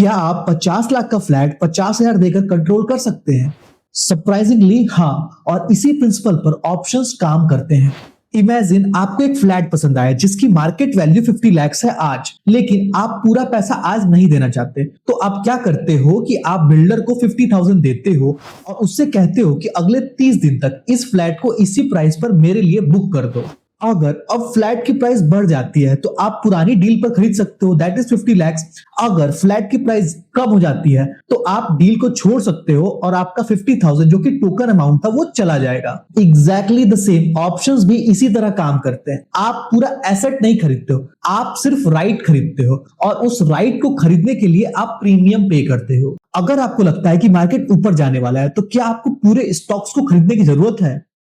क्या आप 50 लाख का फ्लैट 50,000 देकर कंट्रोल कर सकते हैं? सरप्राइजिंगली हाँ, और इसी प्रिंसिपल पर ऑप्शंस काम करते हैं। इमेजिन आपको एक फ्लैट पसंद आया जिसकी मार्केट वैल्यू 50 लाख है आज, लेकिन आप पूरा पैसा आज नहीं देना चाहते। तो आप क्या करते हो कि आप बिल्डर को 50,000 देते हो और उससे कहते हो कि अगले 30 दिन तक इस फ्लैट को इसी प्राइस पर मेरे लिए बुक कर दो। अगर अब फ्लैट की प्राइस बढ़ जाती है तो आप पुरानी डील पर खरीद सकते हो, दैट इज 50 लाख। अगर फ्लैट की प्राइस कम हो जाती है तो आप डील को छोड़ सकते हो और आपका 50,000 जो कि टोकन अमाउंट था वो चला जाएगा। एग्जैक्टली द सेम ऑप्शंस भी इसी तरह काम करते हैं। आप पूरा एसेट नहीं खरीदते हो, आप सिर्फ राइट खरीदते हो और उस राइट को खरीदने के लिए आप प्रीमियम पे करते हो। अगर आपको लगता है कि मार्केट ऊपर जाने वाला है तो क्या आपको पूरे स्टॉक्स को खरीदने की जरूरत है?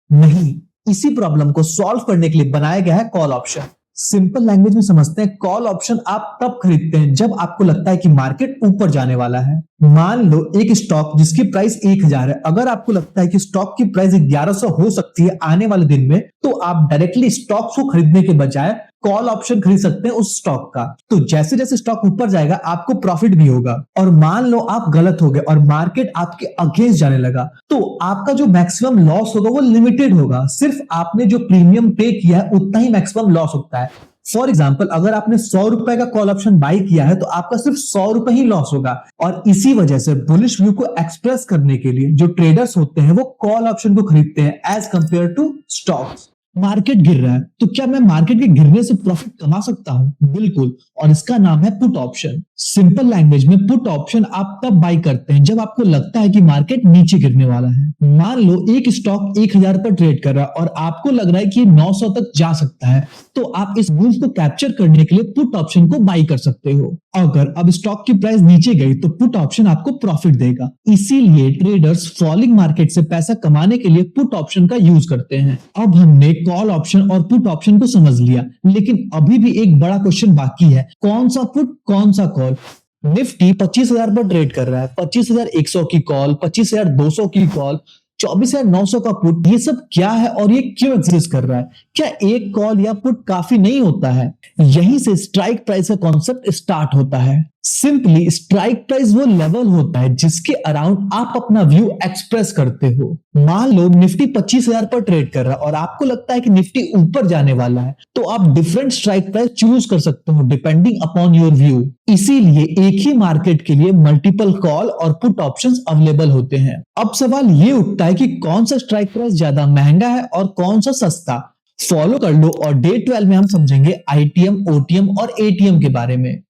नहीं। इसी प्रॉब्लम को सॉल्व करने के लिए बनाया गया है कॉल ऑप्शन। सिंपल लैंग्वेज में समझते हैं, कॉल ऑप्शन आप तब खरीदते हैं जब आपको लगता है कि मार्केट ऊपर जाने वाला है। मान लो एक स्टॉक जिसकी प्राइस 1,000 है, अगर आपको लगता है कि स्टॉक की प्राइस 1,100 हो सकती है आने वाले दिन में, तो आप डायरेक्टली स्टॉक को खरीदने के बजाय कॉल ऑप्शन खरीद सकते हैं उस स्टॉक का। तो जैसे जैसे स्टॉक ऊपर जाएगा आपको प्रॉफिट भी होगा। और मान लो आप गलत हो गए और मार्केट आपके अगेंस्ट जाने लगा, तो आपका जो मैक्सिमम लॉस होगा वो लिमिटेड होगा। सिर्फ आपने जो प्रीमियम पे किया है उतना ही मैक्सिमम लॉस होता है। फॉर एग्जाम्पल, अगर आपने 100 रुपए का कॉल ऑप्शन बाय किया है तो आपका सिर्फ 100 रुपए ही लॉस होगा। और इसी वजह से बुलिश व्यू को एक्सप्रेस करने के लिए जो ट्रेडर्स होते हैं वो कॉल ऑप्शन को खरीदते हैं as compare to stocks. Market गिर रहा है तो क्या मैं मार्केट के गिरने से प्रॉफिट कमा सकता हूं? बिल्कुल, और इसका नाम है पुट ऑप्शन। सिंपल लैंग्वेज में पुट ऑप्शन आप तब बाय करते हैं जब आपको लगता है कि मार्केट नीचे गिरने वाला है। मान लो एक स्टॉक 1,000 पर ट्रेड कर रहा है और आपको लग रहा है कि 900 तक जा सकता है, तो आप इस मूव को कैप्चर करने के लिए पुट ऑप्शन को बाय कर सकते हो। अगर अब स्टॉक की प्राइस नीचे गई तो पुट ऑप्शन आपको प्रॉफिट देगा। इसीलिए ट्रेडर्स फॉलिंग मार्केट से पैसा कमाने के लिए पुट ऑप्शन का यूज करते हैं। अब हमने कॉल ऑप्शन और पुट ऑप्शन को समझ लिया, लेकिन अभी भी एक बड़ा क्वेश्चन बाकी है, कौन सा पुट कौन सा कॉल? निफ्टी 25,000 पर ट्रेड कर रहा है, 25,100 की कॉल, 25,200 की कॉल, 24,900 का पुट, ये सब क्या है और ये क्यों एग्जिस्ट कर रहा है? क्या एक कॉल या पुट काफी नहीं होता है? यहीं से स्ट्राइक प्राइस का कॉन्सेप्ट स्टार्ट होता है। सिंपली स्ट्राइक प्राइस वो लेवल होता है जिसके अराउंड आप अपना व्यू एक्सप्रेस करते हो। मान लो निफ्टी 25,000 पर ट्रेड कर रहा है और आपको लगता है कि निफ्टी ऊपर जाने वाला है, तो आप डिफरेंट स्ट्राइक प्राइस चूज कर सकते हो डिपेंडिंग अपॉन योर व्यू। इसीलिए एक ही मार्केट के लिए मल्टीपल कॉल और पुट ऑप्शंस अवेलेबल होते हैं। अब सवाल ये उठता है कि कौन सा स्ट्राइक प्राइस ज्यादा महंगा है और कौन सा सस्ता। फॉलो कर लो और डे 12 में हम समझेंगे आईटीएम, ओटीएम और एटीएम के बारे में।